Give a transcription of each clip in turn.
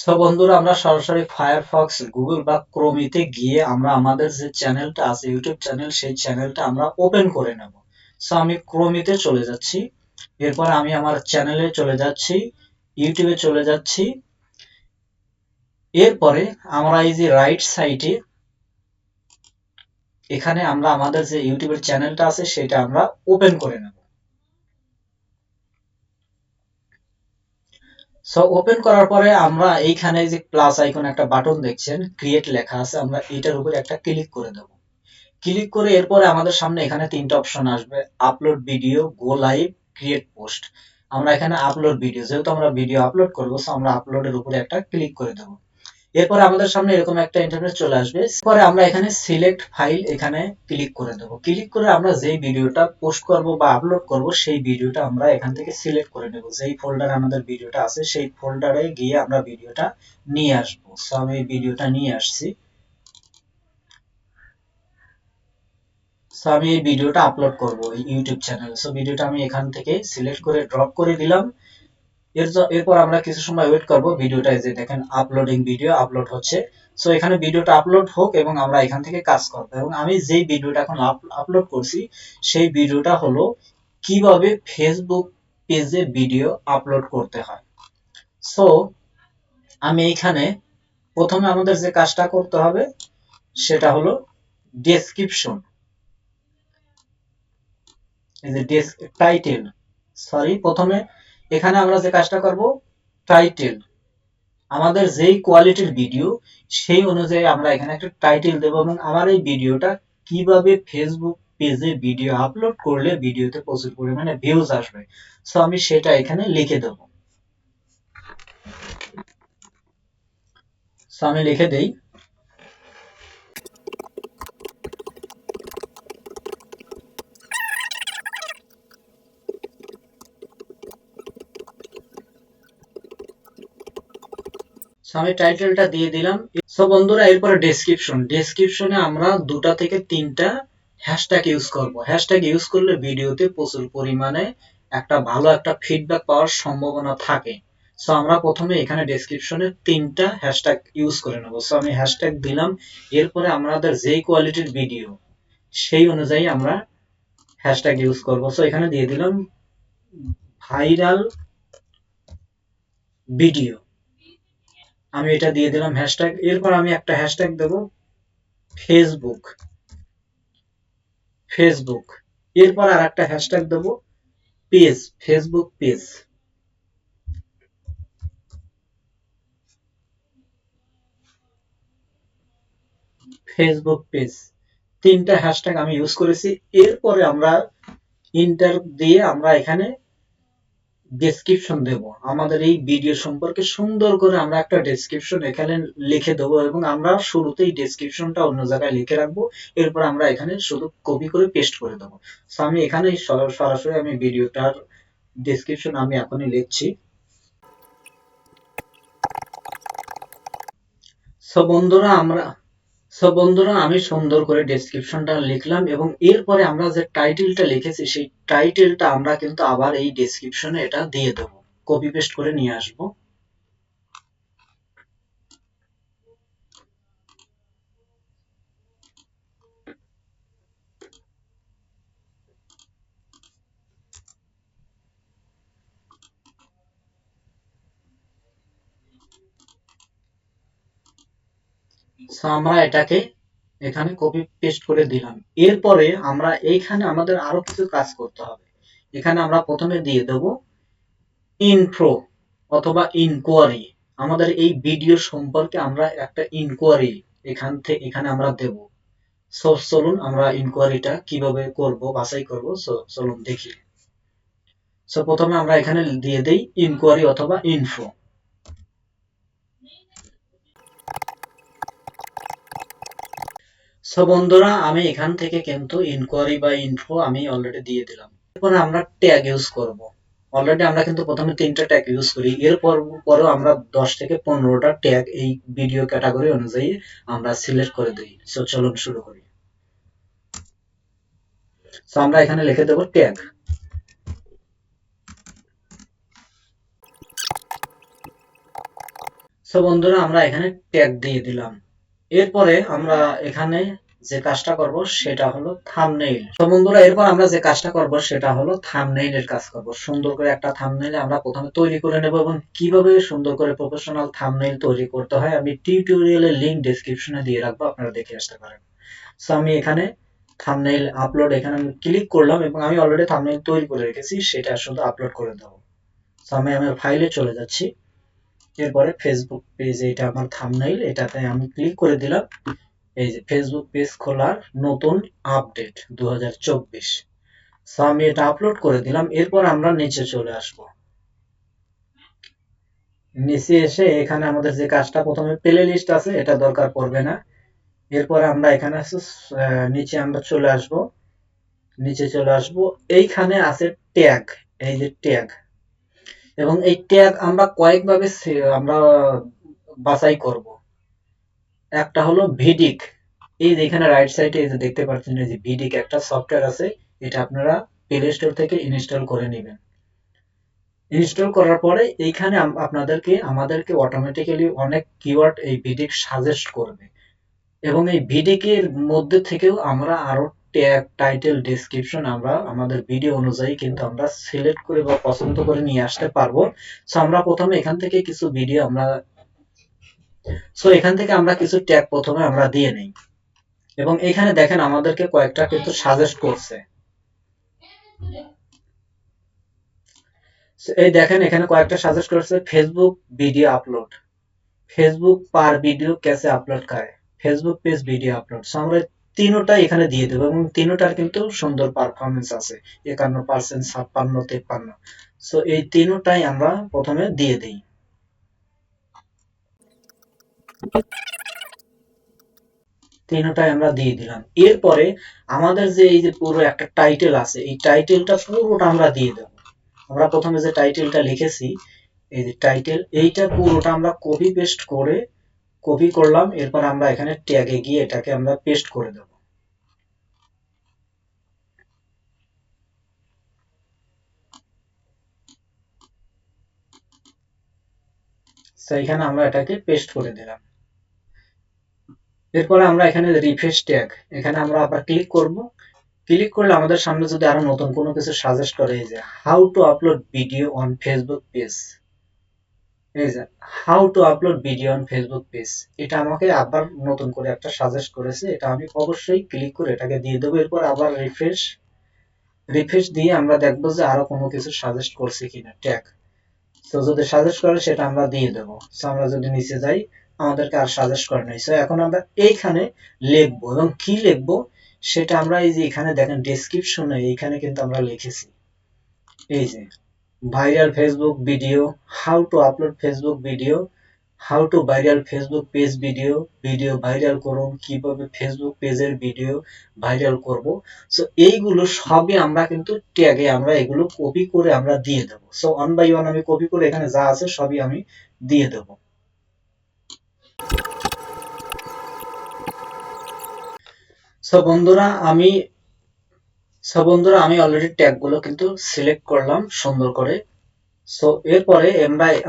So বন্ধুরা, আমরা সরাসরি ফায়ারফক্স, গুগল বা ক্রোমিতে গিয়ে আমরা আমাদের যে চ্যানেলটা আছে, ইউটিউব চ্যানেল, সেই চ্যানেলটা আমরা ওপেন করে নেব। সো আমি ক্রোমিতে চলে যাচ্ছি, এরপর আমি আমার চ্যানেলে চলে যাচ্ছি, ইউটিউবে চলে যাচ্ছি। এরপরে আমরা এই যে রাইট সাইডে এখানে আমরা আমাদের যে ইউটিউবের চ্যানেলটা আছে সেটা আমরা ওপেন করে নেব। সো ওপেন করার পরে আমরা এইখানে যে প্লাস আইকন একটা বাটন দেখছেন, ক্রিয়েট লেখা আছে, আমরা এটার উপরে একটা ক্লিক করে দেব। ক্লিক করে এরপরে আমাদের সামনে এখানে তিনটা অপশন আসবে: আপলোড ভিডিও, গো লাইভ, ক্রিয়েট পোস্ট। আমরা এখানে আপলোড ভিডিও, যেহেতু আমরা ভিডিও আপলোড করবো, সো আমরা আপলোডের উপরে একটা ক্লিক করে দেবো। এরপরে আমাদের সামনে এরকম একটা ইন্টারফেস চলে আসবে। পরে আমরা এখানে সিলেক্ট ফাইল এখানে ক্লিক করে দেবো। ক্লিক করে আমরা যেই ভিডিওটা পোস্ট করব বা আপলোড করব সেই ভিডিওটা আমরা এখান থেকে সিলেক্ট করে নেব। যেই ফোল্ডারে আমাদের ভিডিওটা আছে সেই ফোল্ডারে গিয়ে আমরা ভিডিওটা নিয়ে আসবো। সো আমি এই ভিডিওটা নিয়ে আসছি। সো আমি এই ভিডিওটা আপলোড করব ইউটিউব চ্যানেলে। সো ভিডিওটা আমি এখান থেকে সিলেক্ট করে ড্রপ করে দিলাম। এরপর আমরা কিছু সময় ওয়েট করব। ভিডিওটা এই যে দেখেন, আপলোডিং ভিডিও আপলোড হচ্ছে। সো এখানে ভিডিওটা আপলোড হোক এবং আমরা এখান থেকে কাজ করব। এবং আমি যেই ভিডিওটা এখন আপলোড করছি সেই ভিডিওটা হলো কিভাবে ফেসবুক পেজে ভিডিও আপলোড করতে হয়। সো আমি এইখানে প্রথমে আমাদের যে কাজটা করতে হবে সেটা হলো ডেসক্রিপশন, এই যে টাইটেল, সরি, প্রথমে এখানে আমরা যে কাজটা করব, টাইটেল, আমাদের যেই কোয়ালিটির ভিডিও সেই অনুযায়ী আমরা এখানে একটা টাইটেল দেব এবং আমার এই ভিডিওটা কিভাবে ফেসবুক পেজে ভিডিও আপলোড করলে ভিডিওতে প্রচুর পরিমাণে ভিউজ আসবে, সো আমি সেটা এখানে লিখে দেব। সো আমি লিখে দেই, আমি টাইটেলটা দিয়ে দিলাম। সো বন্ধুরা, এরপরে ডেসক্রিপশনে আমরা দুটা থেকে তিনটা হ্যাশট্যাগ ইউজ করব। হ্যাশট্যাগ ইউজ করলে ভিডিওতে প্রচুর পরিমাণে একটা ভালো একটা ফিডব্যাক পাওয়ার সম্ভাবনা থাকে। সো আমরা প্রথমে এখানে ডেসক্রিপশনে তিনটা হ্যাশট্যাগ ইউজ করে নেব। সো আমি হ্যাশট্যাগ দিলাম। এরপরে আমাদের যেই কোয়ালিটির ভিডিও সেই অনুযায়ী আমরা হ্যাশট্যাগ ইউজ করব। সো এখানে দিয়ে দিলাম ভাইরাল ভিডিও, আমি এটা দিয়ে দিলাম হ্যাশট্যাগ। এরপর আমি একটা হ্যাশট্যাগ দেব ফেসবুক, ফেসবুক। এরপর আর একটা হ্যাশট্যাগ দেব page, Facebook page, Facebook page. তিনটা হ্যাশট্যাগ আমি ইউজ করেছি। এরপরে আমরা ইন্টার দিয়ে আমরা এখানে ডেসক্রিপশন দেব। আমাদের এই ভিডিও সম্পর্কে সুন্দর করে আমরা একটা ডেসক্রিপশন এখানে লিখে দেবো এবং আমরা শুরুতেই ডেসক্রিপশনটা অন্য জায়গায় লিখে রাখবো। এরপর আমরা এখানে শুধু কপি করে পেস্ট করে দেবো। সো আমি এখানে সরাসরি আমি ভিডিওটার ডেসক্রিপশন আমি এখনই লিখছি। সো বন্ধুরা আমরা সো বন্ধুরা, আমি সুন্দর করে ডেসক্রিপশনটা লিখলাম এবং এরপরে আমরা যে টাইটেলটা লিখেছি সেই টাইটেলটা আমরা কিন্তু আবার এই ডেসক্রিপশনে এটা দিয়ে দেবো, কপি পেস্ট করে নিয়ে আসবো। সো আমরা এটাকে এখানে কপি পেস্ট করে দিলাম। এরপরে আমরা এইখানে আমাদের আরো কিছু কাজ করতে হবে। এখানে আমরা প্রথমে দিয়ে দেব ইনফো অথবা ইনকোয়ারি। আমাদের এই ভিডিও সম্পর্কে আমরা একটা ইনকোয়ারি এখানে আমরা দেব। সো চলুন আমরা ইনকোয়ারিটা কিভাবে করব, বাছাই করব, সো চলুন দেখি। সো প্রথমে আমরা এখানে দিয়ে দেই ইনকোয়ারি অথবা ইনফো। সো বন্ধুরা, আমি এখান থেকে কিন্তু ইনকোয়ারি বা ইনফো আমি অলরেডি দিয়ে দিলাম। এরপরে আমরা ট্যাগ ইউজ করব। অলরেডি আমরা কিন্তু প্রথমে তিনটা ট্যাগ ইউজ করি। এরপর পরেও আমরা 10 থেকে 15টা ট্যাগ এই ভিডিও ক্যাটাগরি অনুযায়ী আমরা সিলেক্ট করে দিই। সো চলুন শুরু করি। সো আমরা এখানে লিখে দেব ট্যাগ। সো বন্ধুরা আমরা এখানে ট্যাগ দিয়ে দিলাম। এরপরে আমরা এখানে যে কাজটা করব সেটা হলো থাম্বনেইল। তো বন্ধুরা এরপর আমরা যে কাজটা করব সেটা হলো থাম্বনেইলের কাজ করব। সুন্দর করে একটা থাম্বনেইল আমরা প্রথমে তৈরি করে নেব এবং কিভাবে সুন্দর করে প্রফেশনাল থাম্বনেইল তৈরি করতে হয় আমি টিউটোরিয়ালের লিংক ডেসক্রিপশনে দিয়ে রাখবো, আপনারা দেখে আসতে পারেন। সো আমি এখানে থাম্বনেইল আপলোড এখানে আমি ক্লিক করলাম এবং আমি অলরেডি থাম্বনেইল তৈরি করে রেখেছি, সেটা শুধু আপলোড করে দেবো। সো আমি আমার ফাইলে চলে যাচ্ছি। এরপরে ফেসবুক পেজ, এটা আমার থাম্বনেইল, এটাতে আমি ক্লিক করে দিলাম। এই যে ফেসবুক পেজ খোলার নতুন আপডেট 2024। সো আমি এটা আপলোড করে দিলাম। এরপর আমরা নিচে চলে আসব। নিচে এসে এখানে আমাদের যে কাজটা, প্রথমে প্লে লিস্ট আছে, এটা দরকার পড়বে না। এরপর আমরা এখানে নিচে আমরা চলে আসব। নিচে চলে আসব, এইখানে আছে ট্যাগ, এই যে ট্যাগ, এবং এই ট্যাগ আমরা কয়েকভাবে আমরা বাছাই করব। একটা হলো ভিডিক, এই যে এখানে রাইট সাইডে এই যে দেখতে পাচ্ছেন এই যে ভিডিক একটা সফটওয়্যার আছে, এটা আপনারা প্লে স্টোর থেকে ইনস্টল করে নেবেন। ইনস্টল করার পরে এইখানে আপনাদেরকে আমাদেরকে অটোমেটিক্যালি অনেক কিওয়ার্ড এই ভিডিক সাজেস্ট করবে, এবং এই ভিডিকের মধ্যে থেকেও আমরা আরো ট্যাগ, টাইটেল, ডেসক্রিপশন আমরা আমাদের ভিডিও অনুযায়ী কিন্তু আমরা সিলেক্ট করে বা পছন্দ করে নিয়ে আসতে পারবো। সো আমরা প্রথমে এখান থেকে কিছু ভিডিও আমরা এখান থেকে আমরা কিছু ট্যাগ প্রথমে আমরা দিয়ে নেই, এবং এখানে দেখেন আমাদেরকে কয়েকটা কিন্তু সাজেস্ট করছে। এই দেখেন এখানে কয়েকটা সাজেস্ট করছে। ফেসবুক ভিডিও আপলোড, ফেসবুক পার ভিডিও कैसे আপলোড করে, Facebook page video upload. So আমরা তিনোটাই এখানে দিয়ে দেবো এবং তিনোটার কিন্তু সুন্দর পারফরমেন্স আছে, 51%, 56, 53। সো এই তিনোটাই আমরা প্রথমে দিয়ে দিই। তিনোটাই আমরা দিয়ে দিলাম। এরপরে আমাদের যে এই যে পুরো একটা টাইটেল আছে, এই টাইটেলটা পুরোটা আমরা দিয়ে দেবো। আমরা প্রথমে যে টাইটেলটা লিখেছি, এই যে টাইটেল, এইটা পুরোটা আমরা কপি পেস্ট করে কপি করলাম। এরপর আমরা এখানে ট্যাগে গিয়ে এটাকে আমরা পেস্ট করে দেব। তো এখানে আমরা এটাকে পেস্ট করে দিলাম। এরপরে আমরা এখানে রিফ্রেশ ট্যাগ, এখানে আমরা আবার ক্লিক করব। ক্লিক করলে আমাদের সামনে যদি আরো নতুন কোনো কিছু সাজেস্ট করে, এই যে how to upload video on Facebook page, এই যে how to upload video on Facebook page, এটা আমাকে আবার নতুন করে একটা সাজেস্ট করেছে, এটা আমি অবশ্যই ক্লিক করে এটাকে দিয়ে দেবো। এরপর আবার রিফ্রেশ দিয়ে আমরা দেখবো যে আরো কোনো কিছু সাজেস্ট করছে কিনা ট্যাগ। তো যদি সাজেস্ট করে সেটা আমরা দিয়ে দেবো। সো আমরা যদি নিচে যাই, আমাদেরকে আর সাজেস্ট করে নাই। সো এখন আমরা এইখানে লিখবো, এবং কি লিখবো সেটা আমরা এই যে এখানে দেখেন ডেসক্রিপশনে এইখানে কিন্তু আমরা লিখেছি, এই যে viral Facebook video, how to upload Facebook video, how to viral Facebook page video, video viral করুন, কিভাবে ফেসবুক পেজের ভিডিও ভাইরাল করব। সো এইগুলো সবই আমরা কিন্তু ট্যাগে আমরা এগুলো কপি করে আমরা দিয়ে দেবো। সো ওয়ান বাই ওয়ান আমি কপি করে এখানে যা আছে সবই আমি দিয়ে দেবো। সো বন্ধুরা আমি অলরেডি ট্যাগ গুলো কিন্তু সিলেক্ট করলাম সুন্দর করে। সো এরপরে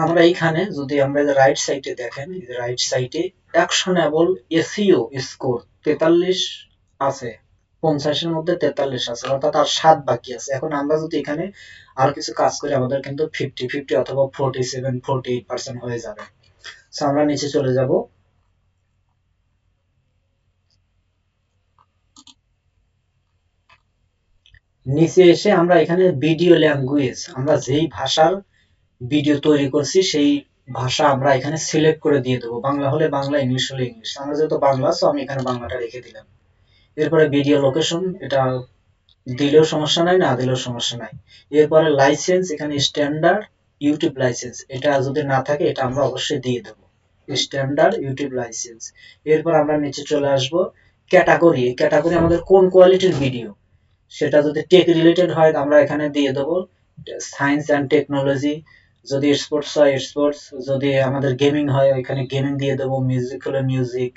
আমরা এইখানে যদি আমরা রাইট সাইডে দেখেন, রাইট সাইডে অ্যাকশনেবল এসইও স্কোর 43 আছে, 50-এর মধ্যে 43 আছে, অর্থাৎ আর 7 বাকি আছে। এখন আমরা যদি এখানে আর কিছু কাজ করি আমাদের কিন্তু 50 অথবা 47-48% হয়ে যাবে। সো আমরা নিচে চলে যাব। নিচে এসে আমরা এখানে ভিডিও ল্যাঙ্গুয়েজ, আমরা যেই ভাষার ভিডিও তৈরি করছি সেই ভাষা আমরা এখানে সিলেক্ট করে দিয়ে দেবো। বাংলা হলে বাংলা, ইংলিশ হলে ইংলিশ। আমরা যেহেতু বাংলা, সো আমি এখানে বাংলাটা রেখে দিলাম। এরপরে ভিডিও লোকেশন, এটা দিলেও সমস্যা নাই, না দিলেও সমস্যা নাই। এরপরে লাইসেন্স, এখানে স্ট্যান্ডার্ড ইউটিউব লাইসেন্স, এটা যদি না থাকে এটা আমরা অবশ্যই দিয়ে দেবো, স্ট্যান্ডার্ড ইউটিউব লাইসেন্স। এরপর আমরা নিচে চলে আসব। ক্যাটাগরি, ক্যাটাগরি আমাদের কোন কোয়ালিটির ভিডিও, সেটা যদি টেক রিলেটেড হয় আমরা এখানে দিয়ে দেবো সায়েন্স অ্যান্ড টেকনোলজি, যদি স্পোর্টস হয় স্পোর্টস, যদি আমাদের গেমিং হয় এখানে গেমিং দিয়ে দেবো, মিউজিক হলে মিউজিক,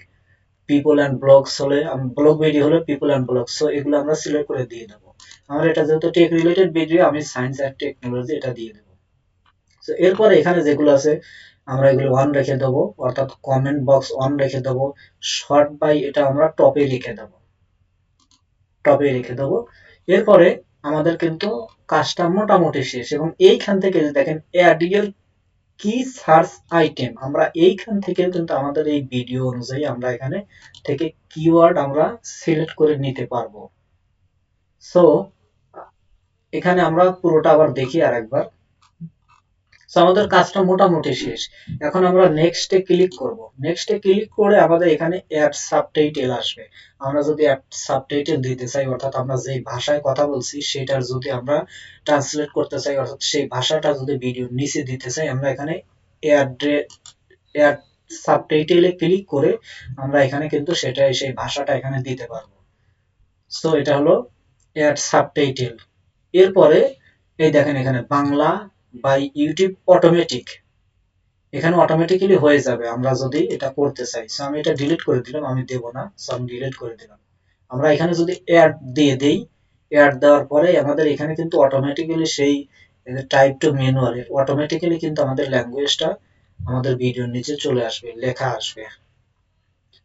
পিপল অ্যান্ড ব্লগস হলে ব্লগ ভিডিও হলে পিপল অ্যান্ড ব্লগস। সো এগুলো আমরা সিলেক্ট করে দিয়ে দেবো। আমার এটা যেহেতু টেক রিলেটেড ভিডিও, আমি সায়েন্স অ্যান্ড টেকনোলজি এটা দিয়ে দেবো। তো এরপরে এখানে যেগুলো আছে আমরা এগুলো অন রেখে দেবো, অর্থাৎ কমেন্ট বক্স অন রেখে দেবো। শর্ট বাই এটা আমরা টপে রেখে দেবো। এরপরে আমাদের কিন্তু কাজটা মোটামুটি শেষ, এবং এইখান থেকে দেখেন অ্যাড ইওর কি সার্চ আইটেম, আমরা এইখান থেকে কিন্তু আমাদের এই ভিডিও অনুযায়ী আমরা এখানে থেকে কিওয়ার্ড আমরা সিলেক্ট করে নিতে পারবো। সো এখানে আমরা পুরোটা আবার দেখি আরেকবার। সো আমাদের কাজটা মোটামুটি শেষ। এখন আমরা নেক্সটে ক্লিক করব। নেক্সটে ক্লিক করে আমাদের এখানে অ্যাড সাবটাইটেল আসবে। আমরা যদি অ্যাড সাবটাইটেল দিতে চাই, অর্থাৎ আমরা যেই ভাষায় কথা বলছি সেটার যদি আমরা ট্রান্সলেট করতে চাই, অর্থাৎ সেই ভাষাটা যদি ভিডিওর নিচে দিতে চাই, আমরা এখানে অ্যাড সাবটাইটেলে ক্লিক করে আমরা এখানে কিন্তু সেটা সেই ভাষাটা এখানে দিতে পারবো। সো এটা হলো অ্যাড সাবটাইটেল। এরপরে এই দেখেন এখানে বাংলা বাই ইউটিউব অটোমেটিক, এখানে অটোমেটিক্যালি হয়ে যাবে আমরা যদি এটা করতে চাই। সো আমি এটা ডিলিট করে দিলাম, আমি দেব না। সো আমি ডিলিট করে দিলাম। আমরা এখানে যদি অ্যাড দিয়ে দেই, অ্যাড দেওয়ার পরে আমাদের এখানে কিন্তু অটোমেটিক্যালি সেই টাইপ টু ম্যানুয়াল অটোমেটিক্যালি কিন্তু আমাদের ল্যাঙ্গুয়েজটা আমাদের ভিডিওর নিচে চলে আসবে, লেখা আসবে।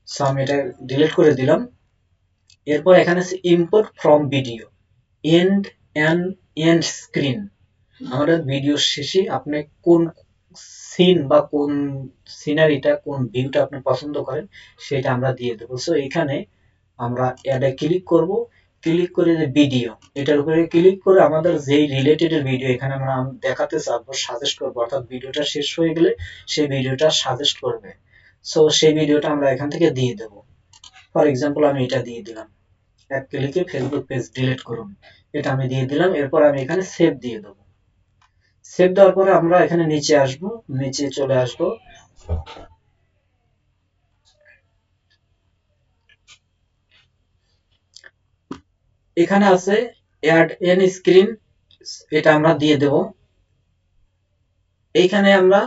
সো আমি এটা ডিলিট করে দিলাম। এরপর এখানে আছে import from video and end screen. আমাদের ভিডিওর শেষে আপনি কোন সিন বা কোন সিনারিটা, কোন ভিউটা আপনি পছন্দ করেন সেটা আমরা দিয়ে দেবো। সো এখানে আমরা অ্যাডে ক্লিক করব। ক্লিক করে যে ভিডিও, এটার উপরে ক্লিক করে আমাদের যেই রিলেটেড ভিডিও এখানে আমরা দেখাতে চাবো, সাজেস্ট করবো, অর্থাৎ ভিডিওটা শেষ হয়ে গেলে সেই ভিডিওটা সাজেস্ট করবে। সো সেই ভিডিওটা আমরা এখান থেকে দিয়ে দেব। ফর এক্সাম্পল আমি এটা দিয়ে দিলাম, এক ক্লিকে ফেসবুক পেজ ডিলিট করুন, এটা আমি দিয়ে দিলাম। এরপর আমি এখানে সেভ দিয়ে দেবো। সেভ দেওয়ার পরে আমরা এখানে নিচে আসব, নিচে চলে আসব। এখানে আছে অ্যাড এন স্ক্রিন, এটা আমরা দিয়ে দেব। এইখানে আমরা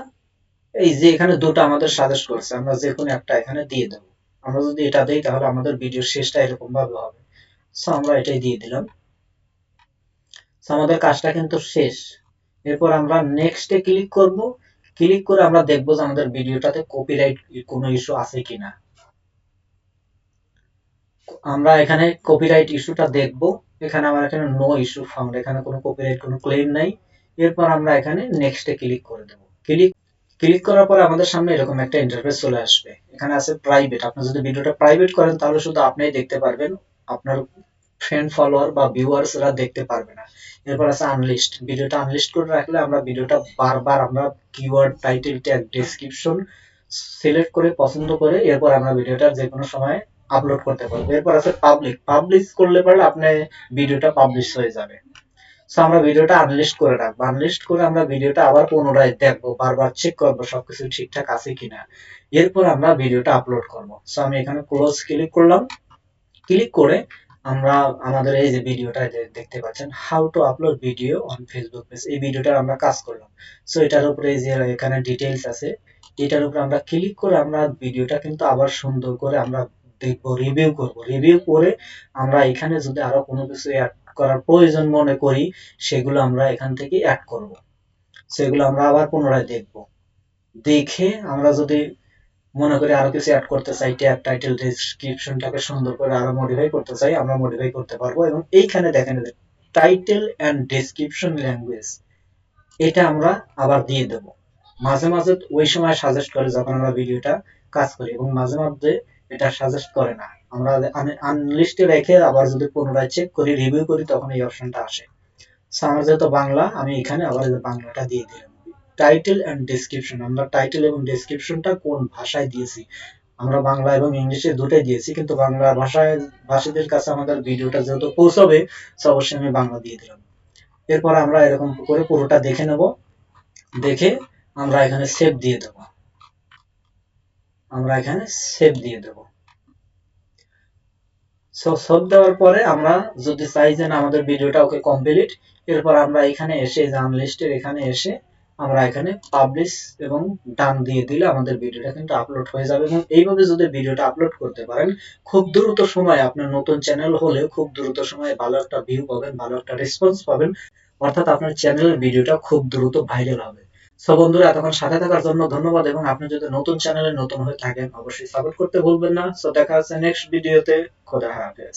এই যে এখানে দুটো আমাদের সাজেস্ট করছে, আমরা যে কোনো একটা এখানে দিয়ে দেব। আমরা যদি এটা দেই তাহলে আমাদের ভিডিওর শেষটা এরকম ভাবে হবে। সো আমরা এটাই দিয়ে দিলাম। সো আমাদের কাজটা কিন্তু শেষ। এরপর আমরা নেক্সটে ক্লিক করব। ক্লিক করে আমরা দেখব যে আমাদের ভিডিওটাতে কপিরাইট কোনো ইস্যু আছে কিনা। আমরা এখানে কপিরাইট ইস্যুটা দেখব। এখানে আমার এখানে নো ইস্যু ফাউন্ড, এখানে কোনো কপিরাইট কোনো ক্লেম নাই। এরপর আমরা এখানে নেক্সটে ক্লিক করে দেব। ক্লিক করার পরে আমাদের সামনে এরকম একটা ইন্টারফেস চলে আসবে। এখানে আছে প্রাইভেট, আপনি যদি ভিডিওটা প্রাইভেট করেন তাহলে শুধু আপনিই দেখতে পারবেন, আপনার ফ্রেন্ড ফলোয়ার বা ভিউয়ার্সরা দেখতে পারবে না। এরপর আছে আনলিস্ট, ভিডিওটা আনলিস্ট করে রাখলে আমরা ভিডিওটা বারবার আমরা keyword, title, tag, description select করে পছন্দ করে এরপর আমরা ভিডিওটা যে কোনো সময় আপলোড করতে পারবো। এরপর আছে পাবলিক, পাবলিশ করলে পারলে আপনার ভিডিওটা পাবলিশ হয়ে যাবে। সো আমরা ভিডিওটা আনলিস্ট করে রাখবো। আনলিস্ট করে আমরা ভিডিওটা আবার পুনরায় দেখবো, বারবার চেক করবো সবকিছু ঠিকঠাক আছে কিনা। এরপর আমরা ভিডিওটা আপলোড করবো। সো আমি এখানে ক্লোজ ক্লিক করলাম। ক্লিক করে আমরা আমাদের এই যে ভিডিওটা দেখতে পাচ্ছেন, how to upload video on Facebook page, এই ভিডিওটার আমরা কাজ করলাম। সো এটার উপরে এই যে এখানে ডিটেইলস আছে, এটার উপরে আমরা ক্লিক করে আমরা ভিডিওটা কিন্তু আবার সুন্দর করে আমরা দেখবো, রিভিউ করব। রিভিউ করে আমরা এখানে যদি আরো কোনো কিছু অ্যাড করার প্রয়োজন মনে করি সেগুলো আমরা এখান থেকে অ্যাড করব। সেগুলো আমরা আবার পুনরায় দেখব। দেখে আমরা যদি মনে করি আরো কিছু অ্যাড করতে চাই, ট্যাগ, টাইটেল, ডেসক্রিপশনটাকে সুন্দর করে আরো মডিফাই করতে চাই, আমরা মডিফাই করতে পারবো। এবং এইখানে দেখেন টাইটেল এন্ড ডেসক্রিপশন ল্যাঙ্গুয়েজ, এটা আমরা আবার দিয়ে দেব। মাঝে মাঝে ওই সময় সাজেস্ট করে যখন আমরা ভিডিওটা কাজ করি, এবং মাঝে মধ্যে এটা সাজেস্ট করে না। আমরা আনলিস্টে রেখে আবার যদি পুনরায় চেক করি, রিভিউ করি, তখন এই অপশনটা আসে। সো আমার যেহেতু বাংলা, আমি এখানে আবার বাংলাটা দিয়ে দিলাম। টাইটেল এন্ড ডেসক্রিপশন, আমরা টাইটেল এবং ডেসক্রিপশনটা কোন ভাষায় দিয়েছি, আমরা বাংলা এবং ইংলিশে দুটোই দিয়েছি, কিন্তু বাংলা ভাষায় ভাষীদের কাছে আমাদের ভিডিওটা যেহেতু পৌঁছবে, অবশ্যই আমি বাংলা দিয়ে দিলাম। এরপর আমরা এরকম করে পুরোটা দেখে নেব। দেখে আমরা এখানে সেভ দিয়ে দেব। আমরা এখানে সেভ দিয়ে দেব। সো সেভ দেওয়ার পরে আমরা যদি চাই যে আমাদের ভিডিওটা ওকে কমপ্লিট, এরপর আমরা এখানে এসে আনলিস্টের এখানে এসে আমরা এখানে পাবলিশ এবং ডান দিয়ে দিলে আমাদের ভিডিওটা কিন্তু আপলোড হয়ে যাবে। এবং এইভাবে যদি ভিডিওটা আপলোড করতে পারেন, খুব দ্রুত সময়ে, আপনার নতুন চ্যানেল হলেও খুব দ্রুত সময়ে ভালো একটা ভিউ পাবেন, ভালো একটা রেসপন্স পাবেন, অর্থাৎ আপনার চ্যানেলের ভিডিওটা খুব দ্রুত ভাইরাল হবে। সো বন্ধুরা, এতক্ষণ সাথে থাকার জন্য ধন্যবাদ, এবং আপনি যদি নতুন চ্যানেলে নতুন হয়ে থাকেন অবশ্যই সাপোর্ট করতে ভুলবেন না। সো দেখা হচ্ছে নেক্সট ভিডিওতে। খোদা হাফেজ।